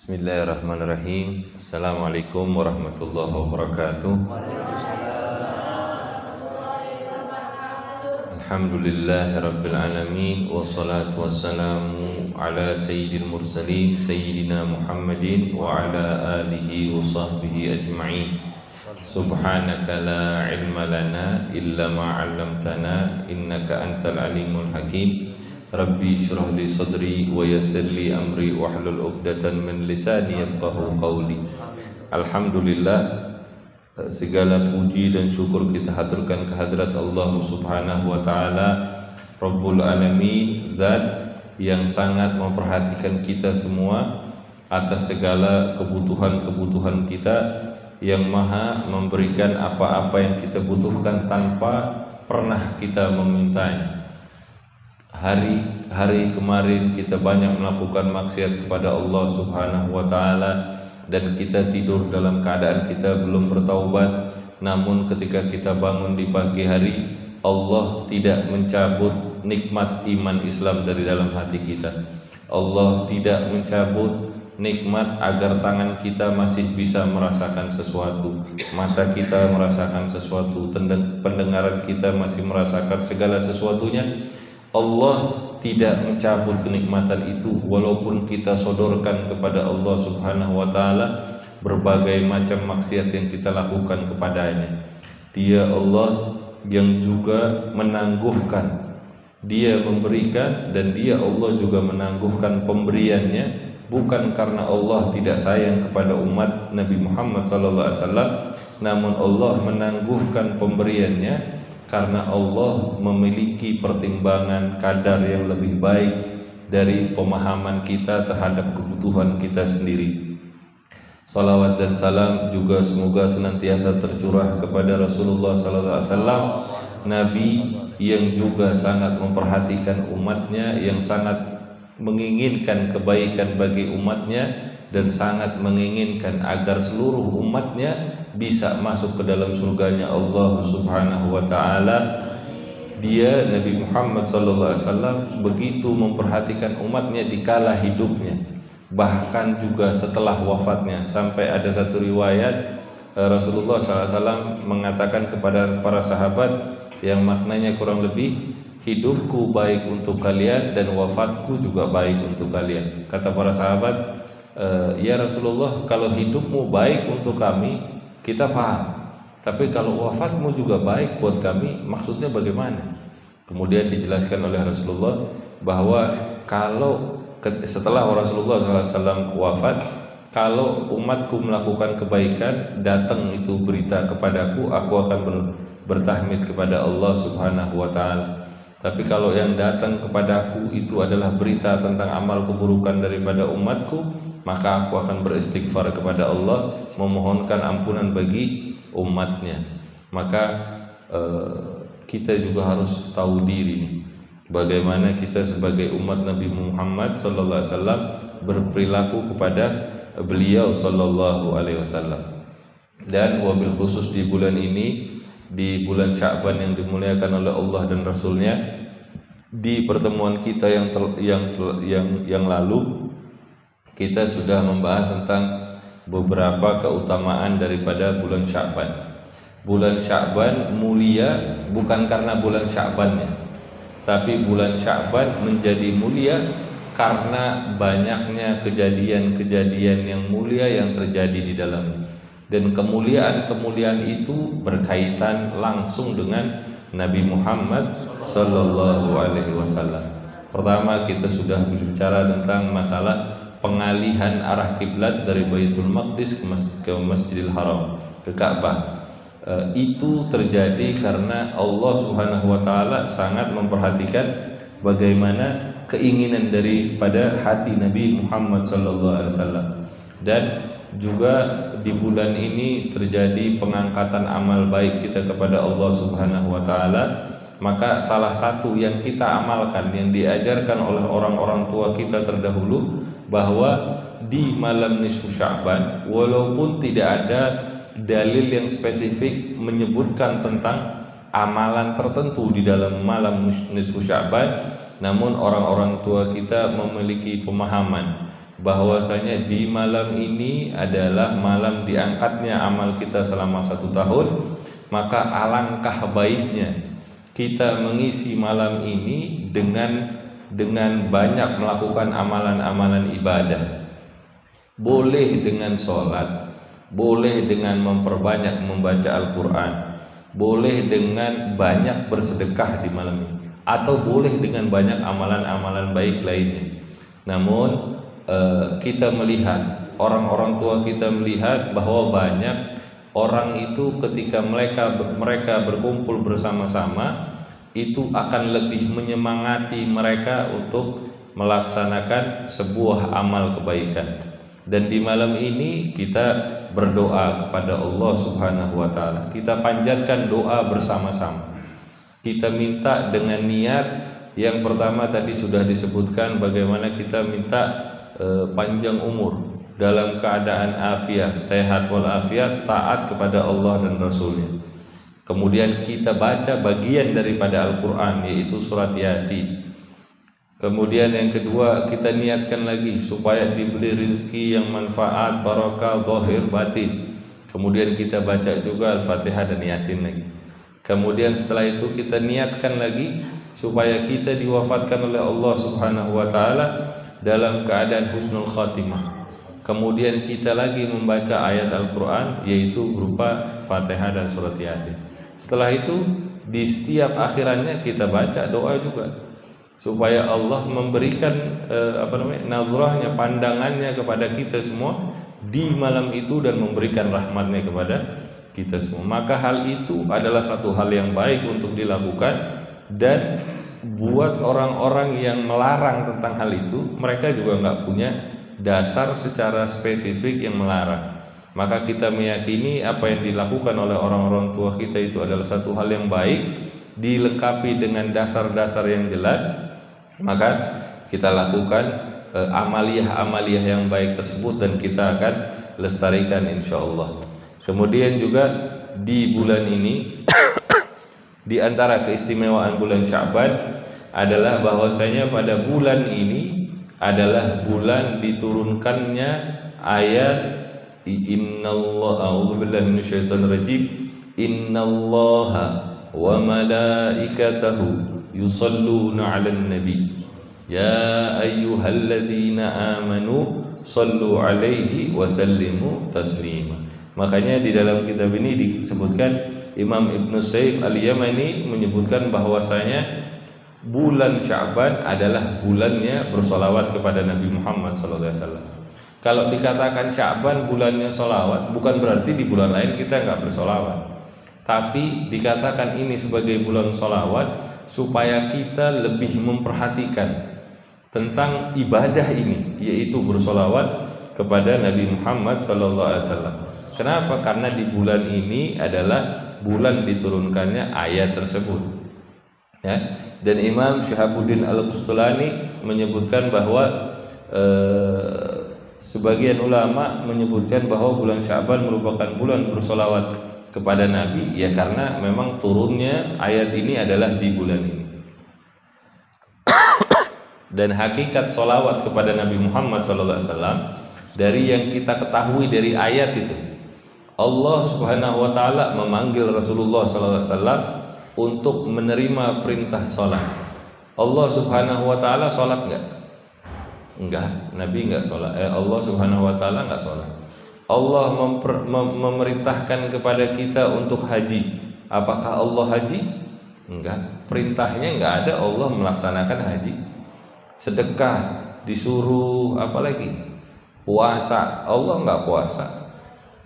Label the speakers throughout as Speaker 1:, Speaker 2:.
Speaker 1: Bismillahirrahmanirrahim. Assalamualaikum warahmatullahi wabarakatuh. Alhamdulillahirabbil alamin wassalatu wassalamu ala sayyidil mursalin sayyidina Muhammadin wa ala alihi wa sahbihi ajma'in. Subhanaka la ilma lana illa ma 'allamtana innaka antal alimul hakim. Rabbi shrah li sadri wa yassir li amri wahlul 'uqdatam min lisani yafqahu qawli. Alhamdulillah, segala puji dan syukur kita haturkan kehadrat Allah Subhanahu wa taala, Rabbul alamin, zat yang sangat memperhatikan kita semua atas segala kebutuhan-kebutuhan kita, yang maha memberikan apa-apa yang kita butuhkan tanpa pernah kita memintanya. Hari kemarin kita banyak melakukan maksiat kepada Allah Subhanahu wa taala, dan kita tidur dalam keadaan kita belum bertaubat. Namun ketika kita bangun di pagi hari, Allah tidak mencabut nikmat iman Islam dari dalam hati kita. Allah tidak mencabut nikmat agar tangan kita masih bisa merasakan sesuatu, mata kita merasakan sesuatu, pendengaran kita masih merasakan segala sesuatunya. Allah tidak mencabut kenikmatan itu walaupun kita sodorkan kepada Allah Subhanahu wa taala berbagai macam maksiat yang kita lakukan kepadanya. Dia Allah yang juga menangguhkan, Dia memberikan, dan Dia Allah juga menangguhkan pemberiannya, bukan karena Allah tidak sayang kepada umat Nabi Muhammad SAW, namun Allah menangguhkan pemberiannya karena Allah memiliki pertimbangan kadar yang lebih baik dari pemahaman kita terhadap kebutuhan kita sendiri. Salawat dan salam juga semoga senantiasa tercurah kepada Rasulullah SAW, Nabi yang juga sangat memperhatikan umatnya, yang sangat menginginkan kebaikan bagi umatnya, dan sangat menginginkan agar seluruh umatnya bisa masuk ke dalam surganya Allah Subhanahu wa taala. Dia Nabi Muhammad sallallahu alaihi wasallam begitu memperhatikan umatnya dikala hidupnya, bahkan juga setelah wafatnya. Sampai ada satu riwayat Rasulullah sallallahu alaihi wasallam mengatakan kepada para sahabat yang maknanya kurang lebih, hidupku baik untuk kalian dan wafatku juga baik untuk kalian. Kata para sahabat, ya Rasulullah, kalau hidupmu baik untuk kami, kita paham, tapi kalau wafatmu juga baik buat kami, maksudnya bagaimana? Kemudian dijelaskan oleh Rasulullah bahwa kalau setelah Rasulullah SAW wafat, kalau umatku melakukan kebaikan, datang itu berita kepadaku, aku akan bertahmid kepada Allah Subhanahu wa taala. Tapi kalau yang datang kepadaku itu adalah berita tentang amal keburukan daripada umatku, maka aku akan beristighfar kepada Allah, memohonkan ampunan bagi umatnya. Maka kita juga harus tahu diri, bagaimana kita sebagai umat Nabi Muhammad sallallahu alaihi wasallam berperilaku kepada beliau sallallahu alaihi wasallam. Dan wabil khusus di bulan ini, di bulan Sya'ban yang dimuliakan oleh Allah dan Rasulnya, di pertemuan kita yang lalu kita sudah membahas tentang beberapa keutamaan daripada bulan Sya'ban. Bulan Sya'ban mulia bukan karena bulan Sya'bannya, tapi bulan Sya'ban menjadi mulia karena banyaknya kejadian-kejadian yang mulia yang terjadi di dalamnya. Dan kemuliaan-kemuliaan itu berkaitan langsung dengan Nabi Muhammad sallallahu alaihi wasallam. Pertama, kita sudah berbicara tentang masalah pengalihan arah kiblat dari Baitul Maqdis ke Masjidil Haram, ke Ka'bah. Itu terjadi karena Allah Subhanahu wa taala sangat memperhatikan bagaimana keinginan daripada hati Nabi Muhammad sallallahu alaihi wasallam. Dan juga di bulan ini terjadi pengangkatan amal baik kita kepada Allah Subhanahu wa taala. Maka salah satu yang kita amalkan, yang diajarkan oleh orang-orang tua kita terdahulu, bahwa di malam nisfu Sya'ban, walaupun tidak ada dalil yang spesifik menyebutkan tentang amalan tertentu di dalam malam nisfu Sya'ban, namun orang-orang tua kita memiliki pemahaman bahwasanya di malam ini adalah malam diangkatnya amal kita selama 1 tahun, maka alangkah baiknya kita mengisi malam ini dengan banyak melakukan amalan-amalan ibadah. Boleh dengan sholat, boleh dengan memperbanyak membaca Al-Quran, boleh dengan banyak bersedekah di malam ini, atau boleh dengan banyak amalan-amalan baik lainnya. Namun kita melihat, orang-orang tua kita melihat bahwa banyak orang itu ketika mereka berkumpul bersama-sama itu akan lebih menyemangati mereka untuk melaksanakan sebuah amal kebaikan. Dan di malam ini kita berdoa kepada Allah Subhanahu wa taala. Kita panjatkan doa bersama-sama. Kita minta dengan niat yang pertama tadi sudah disebutkan, bagaimana kita minta panjang umur dalam keadaan afiat, sehat walafiat, taat kepada Allah dan Rasulnya. Kemudian kita baca bagian daripada Al-Quran, yaitu surat Yasin. Kemudian yang kedua, kita niatkan lagi supaya diberi rezeki yang manfaat, barakah, zahir, batin. Kemudian kita baca juga Al-Fatihah dan Yasin lagi. Kemudian setelah itu kita niatkan lagi supaya kita diwafatkan oleh Allah Subhanahu wa taala dalam keadaan husnul khatimah. Kemudian kita lagi membaca ayat Al-Quran, yaitu berupa Fatihah dan surat Yasin. Setelah itu di setiap akhirannya kita baca doa juga, supaya Allah memberikan nazrahnya, pandangannya kepada kita semua di malam itu dan memberikan rahmatnya kepada kita semua. Maka hal itu adalah satu hal yang baik untuk dilakukan. Dan buat orang-orang yang melarang tentang hal itu, mereka juga nggak punya dasar secara spesifik yang melarang. Maka kita meyakini apa yang dilakukan oleh orang-orang tua kita itu adalah satu hal yang baik, dilengkapi dengan dasar-dasar yang jelas, maka kita lakukan amaliyah-amaliyah yang baik tersebut dan kita akan lestarikan insyaallah. Kemudian juga di bulan ini di antara keistimewaan bulan Sya'ban adalah bahwasanya pada bulan ini adalah bulan diturunkannya ayat innallaha a'udzubillahi minasyaitonir rajim innallaha wa malaikatahu yusalluna 'alan nabi ya ayyuhalladzina amanu sallu 'alaihi wa sallimu taslima. Makanya di dalam kitab ini disebutkan, Imam Ibnu Saif Al-Yamani menyebutkan bahwasanya bulan Sya'ban adalah bulannya bersolawat kepada Nabi Muhammad SAW. Kalau dikatakan Sya'ban bulannya solawat, bukan berarti di bulan lain kita nggak bersolawat, tapi dikatakan ini sebagai bulan solawat supaya kita lebih memperhatikan tentang ibadah ini, yaitu bersolawat kepada Nabi Muhammad SAW. Kenapa? Karena di bulan ini adalah bulan diturunkannya ayat tersebut, ya. Dan Imam Syihabuddin Al-Bustulani menyebutkan bahwa sebagian ulama menyebutkan bahwa bulan Sya'ban merupakan bulan bersolawat kepada Nabi, ya karena memang turunnya ayat ini adalah di bulan ini. Dan hakikat solawat kepada Nabi Muhammad SAW dari yang kita ketahui dari ayat itu, Allah Subhanahu wa taala memanggil Rasulullah sallallahu alaihi wasallam untuk menerima perintah salat. Allah Subhanahu wa taala salat enggak? Enggak, Nabi enggak salat. Allah Subhanahu wa taala enggak salat. Allah memerintahkan kepada kita untuk haji. Apakah Allah haji? Enggak. Perintahnya enggak ada Allah melaksanakan haji. Sedekah disuruh, apalagi puasa, Allah enggak puasa.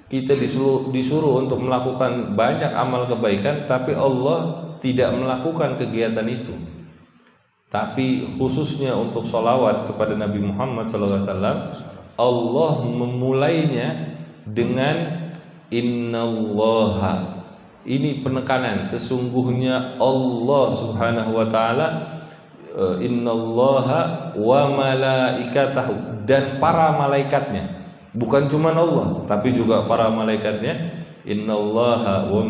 Speaker 1: Kita disuruh untuk melakukan banyak amal kebaikan, tapi Allah tidak melakukan kegiatan itu. Tapi khususnya untuk sholawat kepada Nabi Muhammad SAW, Allah memulainya dengan innallaha. Ini penekanan, sesungguhnya Allah Subhanahu wa taala, innallaha wa malaikatahu, dan para malaikatnya. Bukan cuma Allah, tapi juga para malaikatnya. Innallaha wa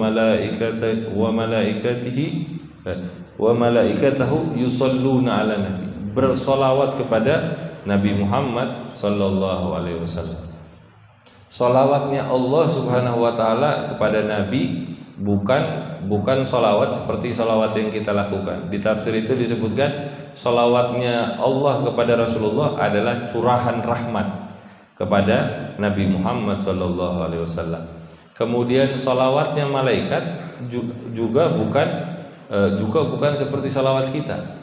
Speaker 1: malaikatahu yusalluna 'alan nabi. Bersolawat kepada Nabi Muhammad sallallahu alaihi wasallam. Salawatnya Allah Subhanahu wa taala kepada Nabi bukan salawat seperti salawat yang kita lakukan. Di tafsir itu disebutkan salawatnya Allah kepada Rasulullah adalah curahan rahmat kepada Nabi Muhammad sallallahu alaihi wasallam. Kemudian salawatnya malaikat juga bukan seperti salawat kita.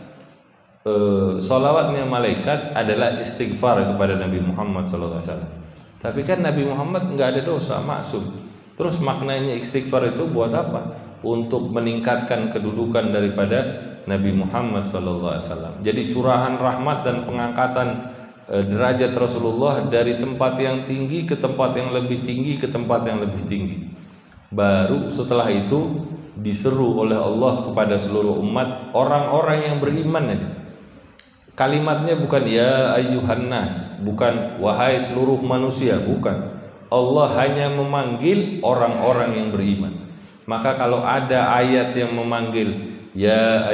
Speaker 1: Salawatnya malaikat adalah istighfar kepada Nabi Muhammad sallallahu alaihi wasallam. Tapi kan Nabi Muhammad nggak ada dosa, maksum. Terus maknanya istighfar itu buat apa? Untuk meningkatkan kedudukan daripada Nabi Muhammad sallallahu alaihi wasallam. Jadi curahan rahmat dan pengangkatan derajat Rasulullah dari tempat yang tinggi ke tempat yang lebih tinggi ke tempat yang lebih tinggi. Baru setelah itu diseru oleh Allah kepada seluruh umat, orang-orang yang beriman aja. Kalimatnya bukan ya ayyuhan nas, bukan wahai seluruh manusia, bukan. Allah hanya memanggil orang-orang yang beriman. Maka kalau ada ayat yang memanggil ya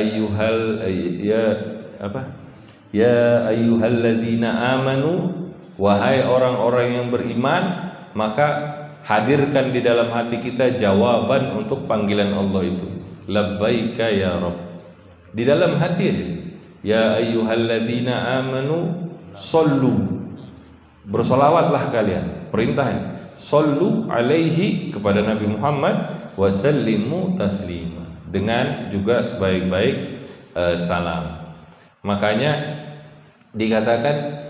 Speaker 1: ayyuhalladzina amanu, wahai orang-orang yang beriman, maka hadirkan di dalam hati kita jawaban untuk panggilan Allah itu. Labbaika ya Rabb. Di dalam hati aja. Ya ayyuhalladzina amanu sallu, bersolawatlah kalian, perintahnya sallu alaihi kepada Nabi Muhammad wa sallimu taslima, dengan juga sebaik-baik salam. Makanya dikatakan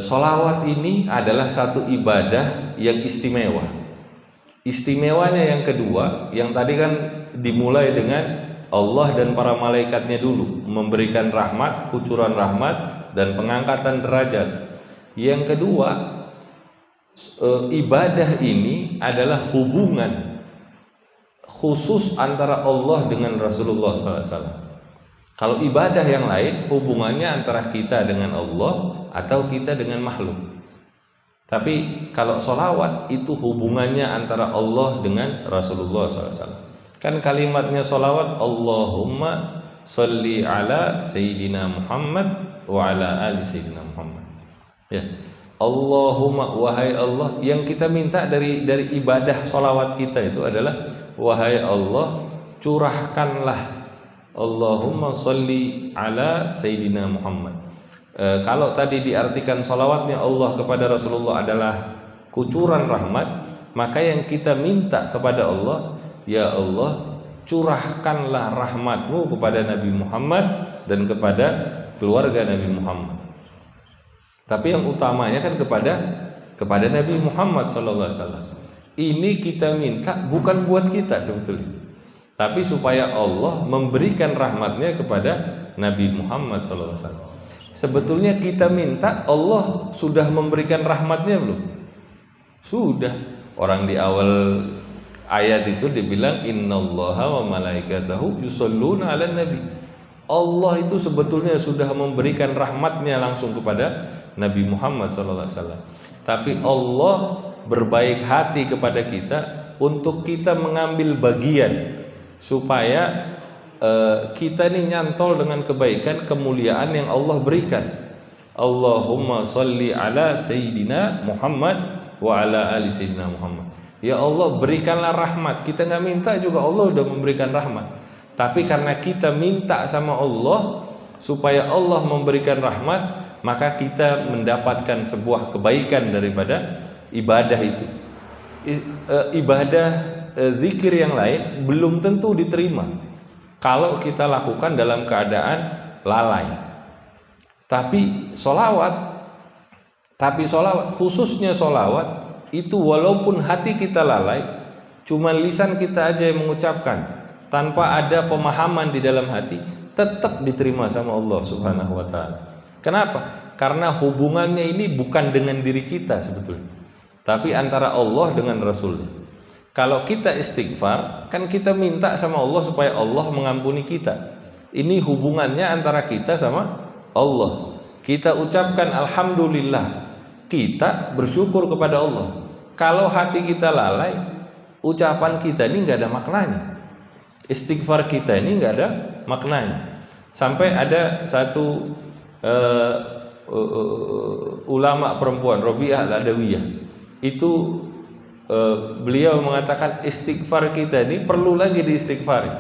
Speaker 1: solawat ini adalah satu ibadah yang istimewa. Istimewanya yang kedua, yang tadi kan dimulai dengan Allah dan para malaikatnya dulu memberikan rahmat, kucuran rahmat dan pengangkatan derajat. Yang kedua, ibadah ini adalah hubungan khusus antara Allah dengan Rasulullah SAW. Kalau ibadah yang lain hubungannya antara kita dengan Allah atau kita dengan makhluk. Tapi kalau sholawat itu hubungannya antara Allah dengan Rasulullah SAW. Kan kalimatnya sholawat, Allahumma sholli ala Sayyidina Muhammad wa ala ali Sayyidina Muhammad. Ya, Allahumma, wahai Allah, yang kita minta dari ibadah sholawat kita itu adalah wahai Allah, curahkanlah, Allahumma sholli ala Sayyidina Muhammad. Kalau tadi diartikan sholawatnya Allah kepada Rasulullah adalah kucuran rahmat, maka yang kita minta kepada Allah, ya Allah, curahkanlah rahmatmu kepada Nabi Muhammad dan kepada keluarga Nabi Muhammad. Tapi yang utamanya kan kepada Nabi Muhammad SAW. Ini kita minta bukan buat kita sebetulnya, tapi supaya Allah memberikan rahmatnya kepada Nabi Muhammad SAW. Sebetulnya kita minta, Allah sudah memberikan rahmatnya belum? Sudah. Orang di awal ayat itu dibilang innallaha wa malaikatahu yusholluna 'alan nabi. Allah itu sebetulnya sudah memberikan rahmatnya langsung kepada Nabi Muhammad SAW. Tapi Allah berbaik hati kepada kita untuk kita mengambil bagian supaya kita ini nyantol dengan kebaikan, kemuliaan yang Allah berikan. Allahumma sholli ala Sayyidina Muhammad wa ala ali Sayyidina Muhammad. Ya Allah, berikanlah rahmat. Kita nggak minta juga Allah udah memberikan rahmat. Tapi karena kita minta sama Allah supaya Allah memberikan rahmat, maka kita mendapatkan sebuah kebaikan daripada ibadah itu. Ibadah zikir yang lain belum tentu diterima kalau kita lakukan dalam keadaan lalai. Tapi solawat, khususnya solawat itu walaupun hati kita lalai, cuma lisan kita aja yang mengucapkan tanpa ada pemahaman di dalam hati, tetap diterima sama Allah Subhanahu wa taala. Kenapa? Karena hubungannya ini bukan dengan diri kita sebetulnya, tapi antara Allah dengan Rasul. Kalau kita istighfar, kan kita minta sama Allah supaya Allah mengampuni kita. Ini hubungannya antara kita sama Allah. Kita ucapkan alhamdulillah, kita bersyukur kepada Allah. Kalau hati kita lalai, ucapan kita ini nggak ada maknanya. Istighfar kita ini nggak ada maknanya. Sampai ada satu ulama perempuan Rabi'ah Al-Adawiyah itu beliau mengatakan istighfar kita ini perlu lagi diistighfari.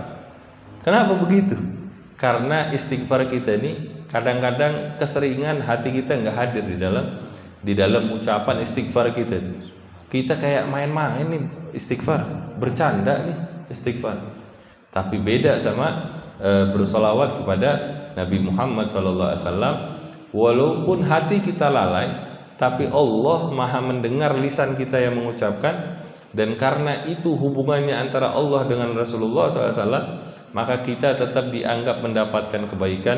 Speaker 1: Kenapa begitu? Karena istighfar kita ini kadang-kadang keseringan hati kita nggak hadir di dalam ucapan istighfar kita. Kita kayak main-main nih istighfar, bercanda nih istighfar. Tapi beda sama bersolawat kepada Nabi Muhammad SAW. Walaupun hati kita lalai, tapi Allah maha mendengar lisan kita yang mengucapkan. Dan karena itu hubungannya antara Allah dengan Rasulullah SAW, maka kita tetap dianggap mendapatkan kebaikan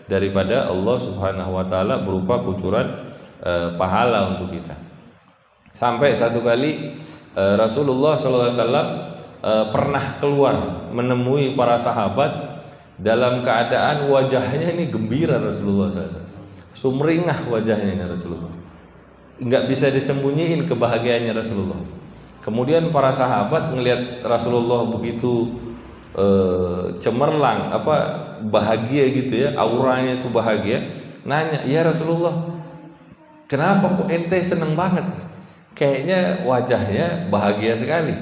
Speaker 1: daripada Allah Subhanahu wa Ta'ala berupa kucuran pahala untuk kita. Sampai satu kali Rasulullah SAW pernah keluar menemui para sahabat dalam keadaan wajahnya ini gembira. Rasulullah SAW sumringah wajahnya ini Rasulullah, nggak bisa disembunyiin kebahagiaannya Rasulullah. Kemudian para sahabat melihat Rasulullah begitu cemerlang, bahagia gitu ya, auranya itu bahagia. Nanya, ya Rasulullah, kenapa kok ente seneng banget? Kayaknya wajahnya bahagia sekali.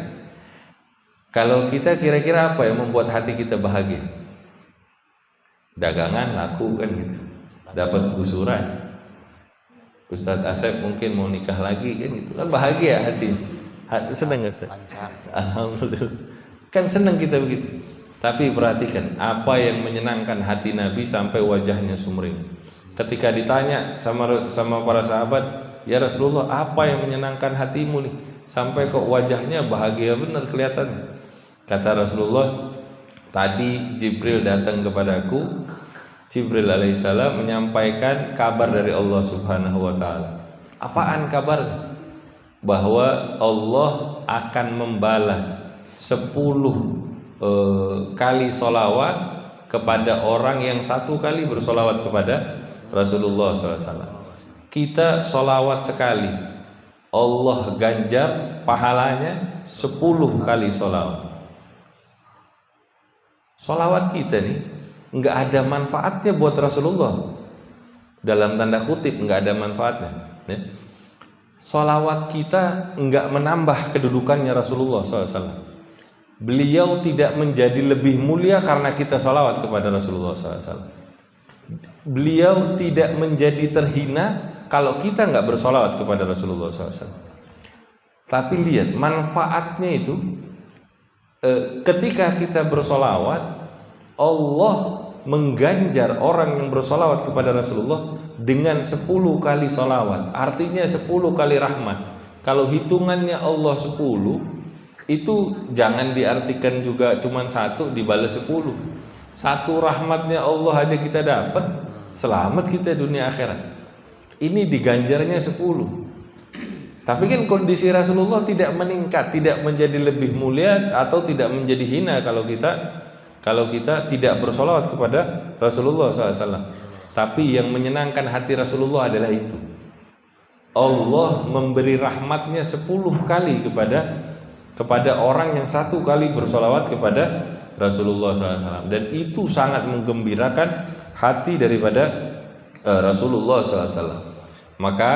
Speaker 1: Kalau kita kira-kira apa yang membuat hati kita bahagia? Dagangan laku kan gitu, dapat gusuran. Ustadz Asep mungkin mau nikah lagi kan gitu, kan bahagia hati seneng Ustaz. Alhamdulillah, kan seneng kita begitu. Tapi perhatikan apa yang menyenangkan hati Nabi sampai wajahnya sumring. Ketika ditanya sama para sahabat, ya Rasulullah, apa yang menyenangkan hatimu nih sampai kok wajahnya bahagia benar kelihatan? Kata Rasulullah, tadi Jibril datang kepadaku. Jibril alaihissalam menyampaikan kabar dari Allah Subhanahu wa Ta'ala. Apaan kabar? Bahwa Allah akan membalas 10 kali solawat kepada orang yang 1 kali bersolawat kepada Rasulullah SAW. Kita solawat sekali, Allah ganjar pahalanya 10 kali solawat. Solawat kita nih nggak ada manfaatnya buat Rasulullah, dalam tanda kutip nggak ada manfaatnya ya. Solawat kita nggak menambah kedudukannya Rasulullah SAW. Beliau tidak menjadi lebih mulia karena kita solawat kepada Rasulullah SAW. Beliau tidak menjadi terhina kalau kita nggak bersolawat kepada Rasulullah SAW. Tapi lihat manfaatnya itu, ketika kita bersolawat, Allah mengganjar orang yang bersolawat kepada Rasulullah dengan 10 kali solawat. Artinya 10 kali rahmat. Kalau hitungannya Allah 10, itu jangan diartikan juga cuma 1 dibalas 10. 1 rahmatnya Allah aja kita dapat, selamat kita dunia akhirat. Ini diganjarnya 10. Tapi kan kondisi Rasulullah tidak meningkat, tidak menjadi lebih mulia atau tidak menjadi hina kalau kita tidak bersolawat kepada Rasulullah SAW. Tapi yang menyenangkan hati Rasulullah adalah itu, Allah memberi rahmatnya 10 kali kepada orang yang 1 kali bersolawat kepada Rasulullah SAW. Dan itu sangat menggembirakan hati daripada Rasulullah SAW. Maka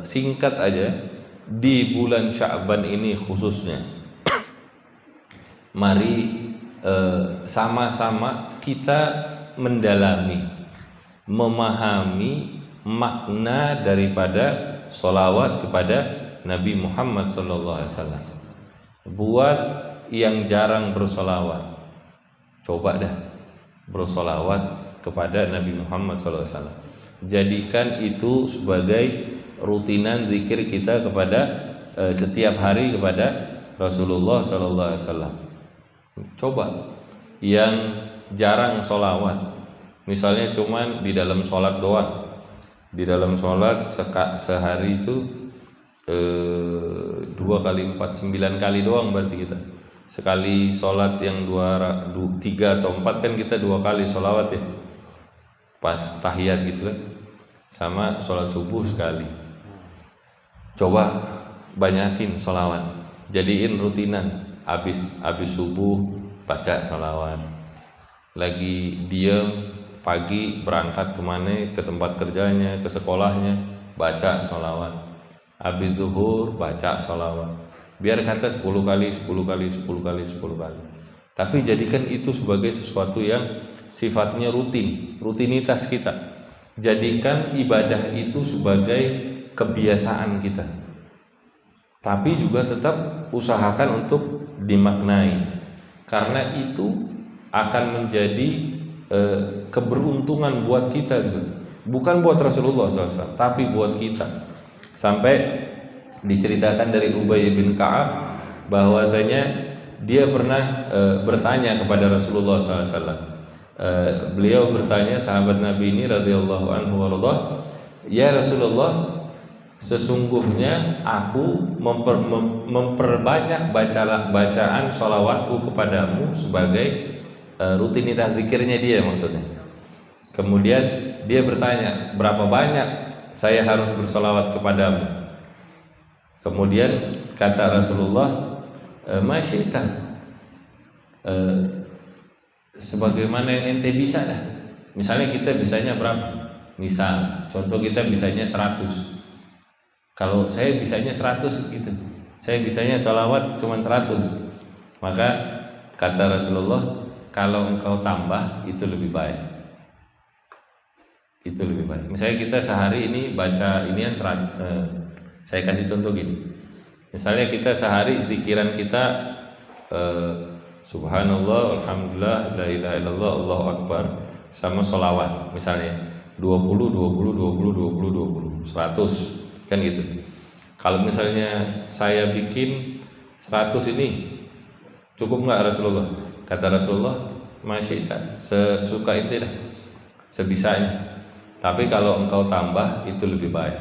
Speaker 1: singkat aja, di bulan Sya'ban ini khususnya, mari sama-sama kita mendalami, memahami makna daripada solawat kepada Nabi Muhammad SAW. Buat yang jarang bersolawat, coba dah bersolawat kepada Nabi Muhammad SAW. Jadikan itu sebagai rutinan zikir kita kepada setiap hari kepada Rasulullah SAW. Coba yang jarang sholawat, misalnya cuman di dalam sholat doang, di dalam sholat sehari itu 2 kali 4, 9 kali doang berarti kita. Sekali sholat yang 3 atau 4 kan kita 2 kali sholawat ya, pas tahiyat gitu kan, sama sholat subuh sekali. Coba banyakin sholawat, jadiin rutinan. Habis subuh baca sholawat, lagi diam pagi berangkat kemana, ke tempat kerjanya, ke sekolahnya, baca sholawat. Habis zuhur baca sholawat. Biar kata 10 kali, 10 kali, 10 kali, 10 kali. Tapi jadikan itu sebagai sesuatu yang sifatnya rutinitas kita. Jadikan ibadah itu sebagai kebiasaan kita. Tapi juga tetap usahakan untuk dimaknai. Karena itu akan menjadi keberuntungan buat kita juga. Bukan buat Rasulullah SAW, tapi buat kita. Sampai diceritakan dari Ubay bin Ka'ab bahwasanya dia pernah bertanya kepada Rasulullah SAW. Beliau bertanya, sahabat Nabi ini radhiyallahu anhu warḍah, ya Rasulullah, sesungguhnya aku memperbanyak bacaan sholawatku kepadamu sebagai rutinitas zikirnya dia maksudnya. Kemudian dia bertanya, berapa banyak saya harus bersolawat kepadamu? Kemudian kata Rasulullah, masyita, sebagaimana yang ente bisa dah. Misalnya kita bisanya berapa? Misal, contoh kita bisanya 100. Kalau saya bisanya 100 gitu, saya bisanya sholawat cuma 100. Maka kata Rasulullah, kalau engkau tambah itu lebih baik. Itu lebih baik. Misalnya kita sehari ini baca inian 100. Saya kasih contoh gini. Misalnya kita sehari pikiran kita subhanallah, alhamdulillah, la ilaha illallah, Allahu akbar, sama sholawat misalnya 20 100 kan gitu. Kalau misalnya saya bikin 100 ini cukup nggak Rasulullah? Kata Rasulullah, masyita, sesuka itu dah, sebisanya. Tapi kalau engkau tambah itu lebih baik.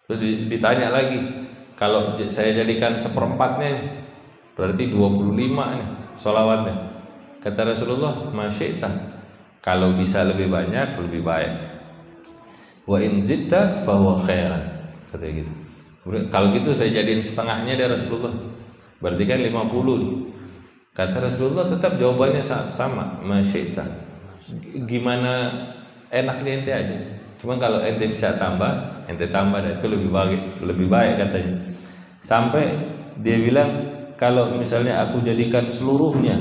Speaker 1: Terus ditanya lagi, kalau saya jadikan seperempatnya berarti 25 nih sholawatnya. Kata Rasulullah, masyita, kalau bisa lebih banyak lebih baik. Wa in zitta fa huwa khairan. Katanya gitu. Kalau gitu saya jadiin setengahnya dari Rasulullah, berarti kan 50 nih. Kata Rasulullah tetap jawabannya sama, masyita. Gimana enaknya ente aja. Cuma kalau ente bisa tambah, ente tambah, dan itu lebih baik katanya. Sampai dia bilang, kalau misalnya aku jadikan seluruhnya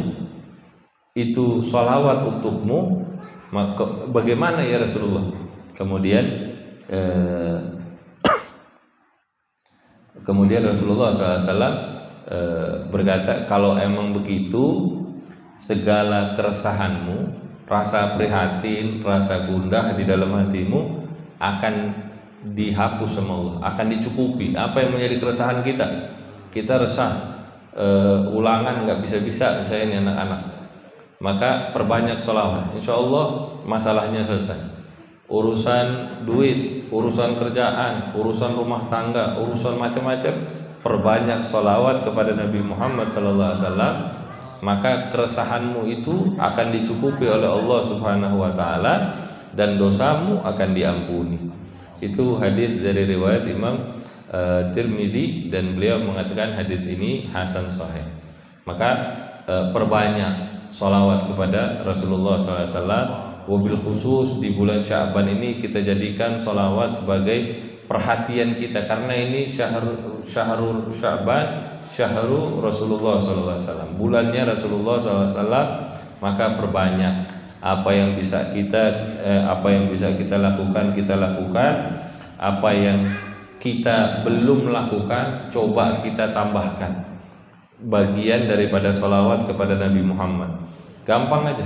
Speaker 1: itu sholawat untukmu, maka bagaimana ya Rasulullah? Kemudian Rasulullah SAW berkata, kalau emang begitu, segala keresahanmu, rasa prihatin, rasa gundah di dalam hatimu akan dihapus sama Allah, akan dicukupi. Apa yang menjadi keresahan kita? Kita resah, ulangan nggak bisa-bisa misalnya ini anak-anak, maka perbanyak sholawat, insya Allah masalahnya selesai. Urusan duit, urusan kerjaan, urusan rumah tangga, urusan macam-macam, perbanyak sholawat kepada Nabi Muhammad SAW, maka keresahanmu itu akan dicukupi oleh Allah Subhanahu wa taala dan dosamu akan diampuni. Itu hadis dari riwayat Imam Tirmidzi, dan beliau mengatakan hadis ini hasan sahih. Maka perbanyak sholawat kepada Rasulullah SAW. Wabil khusus di bulan Sya'ban ini kita jadikan sholawat sebagai perhatian kita, karena ini syahrul Sya'ban, syahrul Rasulullah SAW, bulannya Rasulullah SAW. Maka perbanyak apa yang bisa kita lakukan, kita lakukan. Apa yang kita belum lakukan, coba kita tambahkan bagian daripada sholawat kepada Nabi Muhammad. Gampang aja,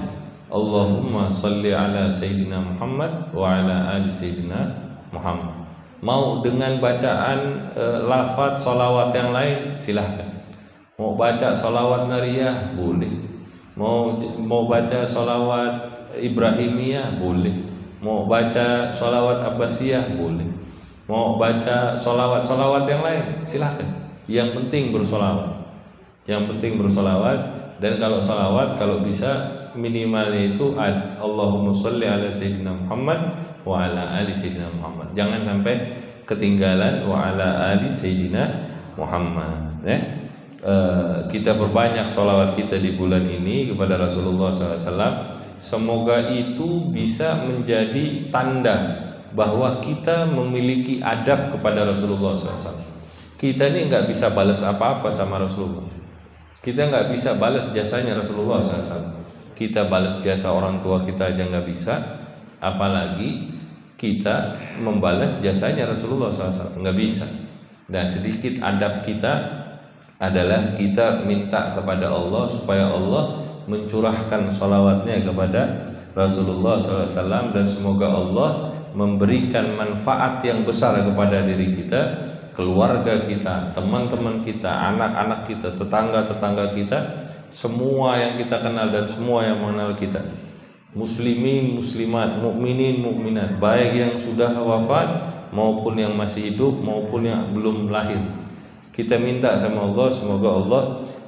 Speaker 1: Allahumma salli ala Sayyidina Muhammad wa ala ali Sayyidina Muhammad. Mau dengan bacaan lafaz sholawat yang lain silahkan. Mau baca sholawat nariyah boleh, mau baca sholawat Ibrahimiyah boleh, mau baca sholawat Abbasiyah boleh, mau baca sholawat yang lain silahkan. Yang penting bersolawat, dan kalau sholawat kalau bisa minimalnya itu Allahumma sholli ala Sayyidina Muhammad wa ala ali Sayyidina Muhammad. Jangan sampai ketinggalan wa ala ali Sayyidina Muhammad ya. Kita perbanyak sholawat kita di bulan ini kepada Rasulullah SAW, Semoga itu bisa menjadi tanda bahwa kita memiliki adab kepada Rasulullah SAW. Kita ini nggak bisa balas apa-apa sama Rasulullah. Kita nggak bisa balas jasanya Rasulullah SAW. Kita balas jasa orang tua kita aja nggak bisa, apalagi kita membalas jasanya Rasulullah SAW, nggak bisa. Dan sedikit adab kita adalah kita minta kepada Allah supaya Allah mencurahkan salawatnya kepada Rasulullah SAW, dan semoga Allah memberikan manfaat yang besar kepada diri kita, keluarga kita, teman-teman kita, anak-anak kita, tetangga-tetangga kita, semua yang kita kenal dan semua yang mengenal kita, muslimin, muslimat, mukminin, mukminat, baik yang sudah wafat maupun yang masih hidup maupun yang belum lahir. Kita minta sama Allah, semoga Allah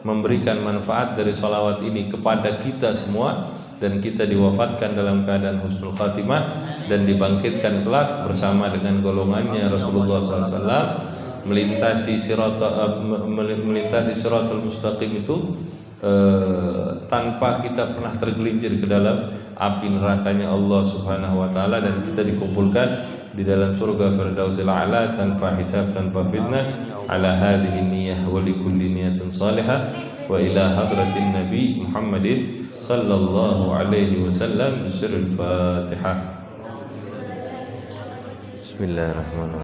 Speaker 1: memberikan manfaat dari salawat ini kepada kita semua, dan kita diwafatkan dalam keadaan husnul khatimah dan dibangkitkan kelak bersama dengan golongannya Rasulullah SAW, melintasi siratal mustaqim itu tanpa kita pernah tergelincir ke dalam api nerakanya Allah Subhanahu wa taala, dan kita dikumpulkan di dalam surga Firdausil A'la tanpa hisab, tanpa fitnah. Ala hadhihi niyyah wa likulli niyatin salihah wa ila hadratin Nabi Muhammadin sallallahu alaihi wasallam. Bismillahirrahmanirrahim.